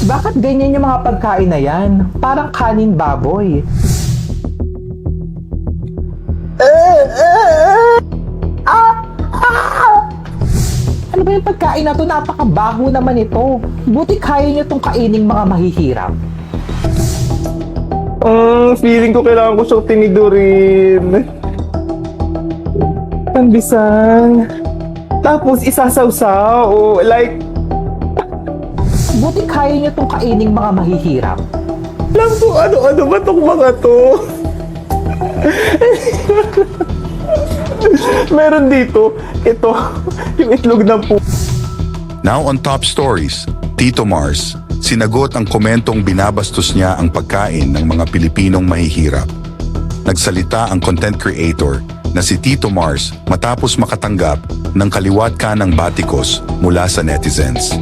Bakit ganyan yung mga pagkain na yan? Parang kanin baboy. Ano ba yung pagkain na to? Napakabaho naman ito. Buti kaya nyo itong kaining mga mahihirap. Feeling ko kailangan ko siyang tinidurin. Pandesal. Tapos isasawsaw. Like, Buti kaya nyo itong kaining mga mahihirap. alam ko ano-ano ba tong mga to? Meron dito, ito, yung itlog ng Now on Top Stories, Tito Mars, sinagot ang komentong binabastos niya ang pagkain ng mga Pilipinong mahihirap. Nagsalita ang content creator na si Tito Mars matapos makatanggap ng kaliwat kanang batikos mula sa netizens.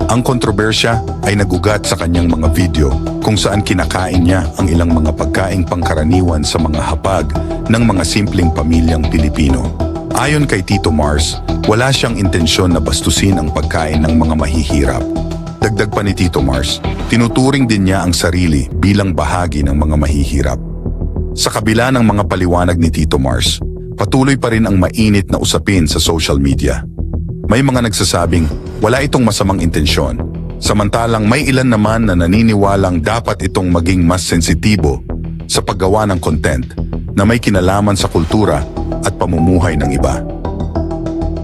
Ang kontrobersya ay nagugat sa kanyang mga video kung saan kinakain niya ang ilang mga pagkaing pangkaraniwan sa mga hapag ng mga simpleng pamilyang Pilipino. Ayon kay Tito Mars, wala siyang intensyon na bastusin ang pagkain ng mga mahihirap. Dagdag pa ni Tito Mars, tinuturing din niya ang sarili bilang bahagi ng mga mahihirap. Sa kabila ng mga paliwanag ni Tito Mars, patuloy pa rin ang mainit na usapin sa social media. May mga nagsasabing wala itong masamang intensyon, samantalang may ilan naman na naniniwalang dapat itong maging mas sensitibo sa paggawa ng content na may kinalaman sa kultura at pamumuhay ng iba.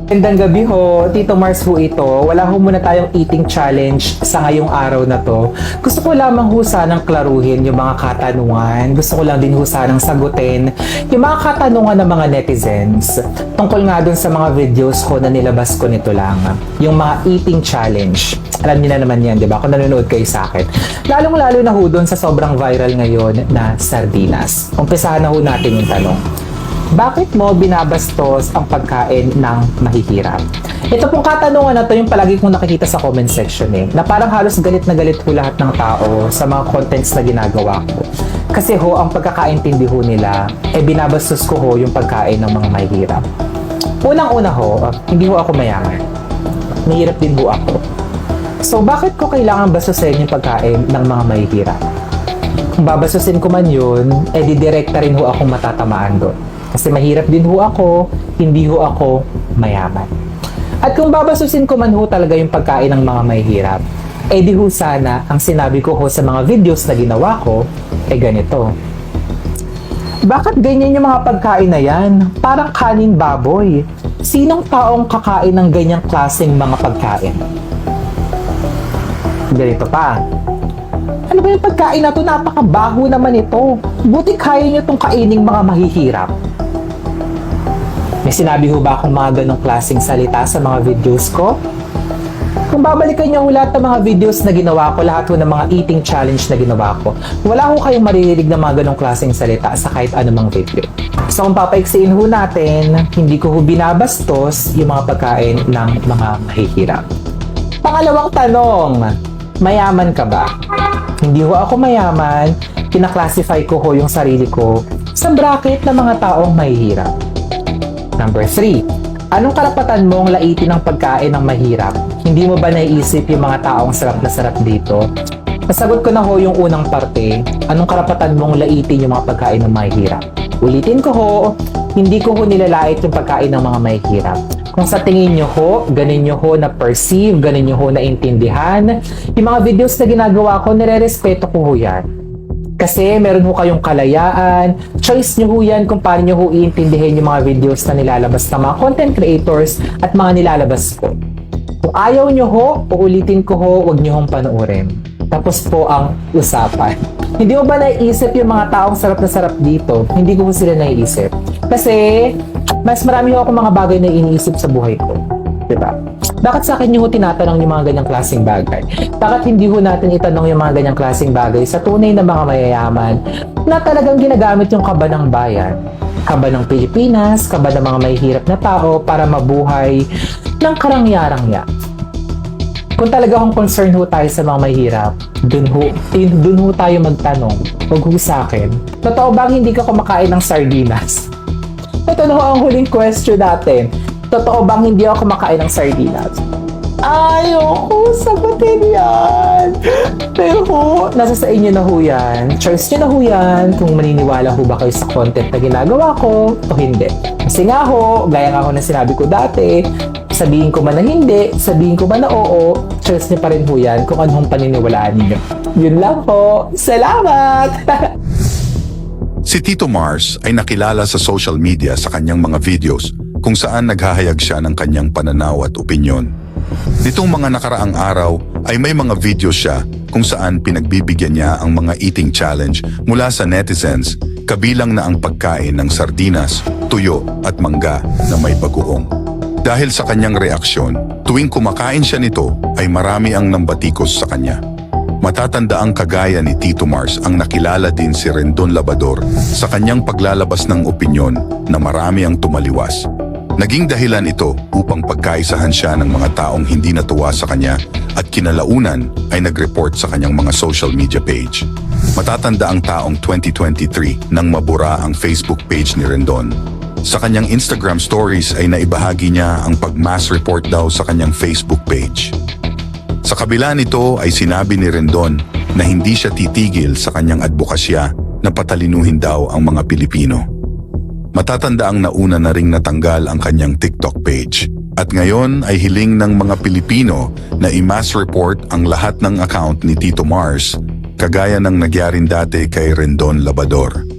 Magandang gabi ho, Tito Mars ho ito. Wala ho muna tayong eating challenge sa ngayong araw na to. Gusto ko lamang ho sanang klaruhin yung mga katanungan. Gusto ko lang din ho sanang sagutin yung mga katanungan ng mga netizens. Tungkol nga dun sa mga videos ko na nilabas ko nito lang. Yung mga eating challenge. Alam niyo na naman yan, di ba? Kung nanonood kayo sa akin. Lalong-lalo na ho dun sa sobrang viral ngayon na sardinas. Umpisahan na ho natin yung tanong. Bakit mo binabastos ang pagkain ng mahihirap? Ito pong katanungan na to yung palagi kong nakikita sa comment section na parang halos galit na galit ho lahat ng tao sa mga contents na ginagawa ko. Kasi ho, ang pagkakaintindi ho nila, binabastos ko ho yung pagkain ng mga mahihirap. Unang-una ho, hindi ho ako mayaman. Mahirap din ho ako. So, bakit ko kailangan bastusin yung pagkain ng mga mahihirap? Kung babastusin ko man yun, didirekta rin ho akong matatamaan doon. Kasi mahirap din ho ako, hindi ho ako mayaman. At kung babasusin ko man ho talaga yung pagkain ng mga mahihirap, di ho sana ang sinabi ko ho sa mga videos na ginawa ko, ganito. Bakit ganyan yung mga pagkain na yan? Parang kanin baboy. Sinong taong kakain ng ganyang klaseng mga pagkain? Ganito pa. Ano ba yung pagkain na to? Napakabaho naman ito. Buti kaya nyo itong kaining mga mahihirap. May sinabi ho ba akong mga ganong klaseng salita sa mga videos ko? Kung babalikan nyo lahat ng mga videos na ginawa ko, lahat ho ng mga eating challenge na ginawa ko, wala ho kayong maririnig na mga ganong klaseng salita sa kahit anumang video. So kung papaiksiin ho natin, hindi ko ho binabastos yung mga pagkain ng mga mahihirap. Pangalawang tanong, mayaman ka ba? Hindi ho ako mayaman, kinaklasify ko ho yung sarili ko sa bracket ng mga taong mahihirap. Number 3, anong karapatan mong laitin ng pagkain ng mahirap? Hindi mo ba naiisip yung mga taong sarap na sarap dito? Nasagot ko na ho yung unang parte, anong karapatan mong laitin yung mga pagkain ng mahirap? Ulitin ko ho, hindi ko ho nilalait yung pagkain ng mga mahirap. Kung sa tingin nyo ho, ganun nyo ho na-perceive, ganun nyo ho na-intindihan, yung mga videos na ginagawa ko, nire-respeto ko ho yan. Kasi meron ho kayong kalayaan, choice nyo ho yan kung paano nyo ho iintindihin yung mga videos na nilalabas ng mga content creators at mga nilalabas ko. Kung ayaw nyo ho, uulitin ko ho, huwag nyo hong panoorin. Tapos po ang usapan. Hindi mo ba naiisip yung mga taong sarap na sarap dito? Hindi ko ho sila naiisip. Kasi mas marami ho akong mga bagay na iniisip sa buhay ko. Diba? Bakit sa akin nyo ho tinatanong yung mga ganyang klaseng bagay? Bakit hindi ho natin itanong yung mga ganyang klaseng bagay sa tunay na mga mayayaman na talagang ginagamit yung kaba ng bayan, kaba ng Pilipinas, kaba ng mga mahihirap na tao para mabuhay ng karangyarangya? Kung talaga akong concerned ho tayo sa mga mahihirap, dun ho tayo magtanong. Huwag ho sa akin. Totoo bang hindi ka kumakain ng sardinas? Ito na ho ang huling question natin. Totoo bang hindi ako kumakain ng sardinas? Ayoko sagutin yan. Pero ho, nasa sa inyo na ho yan. Choice nyo na ho yan kung maniniwala ho ba kayo sa content na ginagawa ko o hindi. Kasi nga ho, gaya nga ho na sinabi ko dati, sabihin ko man na hindi, sabihin ko man na oo, choice nyo pa rin ho yan kung anong paniniwalaan ninyo. Yun lang ho. Salamat! Si Tito Mars ay nakilala sa social media sa kanyang mga videos kung saan naghahayag siya ng kanyang pananaw at opinyon. Nitong mga nakaraang araw ay may mga videos siya kung saan pinagbibigyan niya ang mga eating challenge mula sa netizens, kabilang na ang pagkain ng sardinas, tuyo at mangga na may bagoong. Dahil sa kanyang reaksyon, tuwing kumakain siya nito ay marami ang nambatikos sa kanya. Matatanda ang kagaya ni Tito Mars ang nakilala din si Rendon Labador sa kanyang paglalabas ng opinyon na marami ang tumaliwas. Naging dahilan ito upang pagkaisahan siya ng mga taong hindi natuwa sa kanya at kinalaunan ay nag-report sa kanyang mga social media page. Matatanda ang taong 2023 nang mabura ang Facebook page ni Rendon. Sa kanyang Instagram stories ay naibahagi niya ang pag-mass report daw sa kanyang Facebook page. Sa kabila nito ay sinabi ni Rendon na hindi siya titigil sa kanyang advokasya na patalinuhin daw ang mga Pilipino. Matatanda ang nauna na ring natanggal ang kanyang TikTok page. At ngayon ay hiling ng mga Pilipino na i-mass report ang lahat ng account ni Tito Mars, kagaya ng nagyaring dati kay Rendon Labador.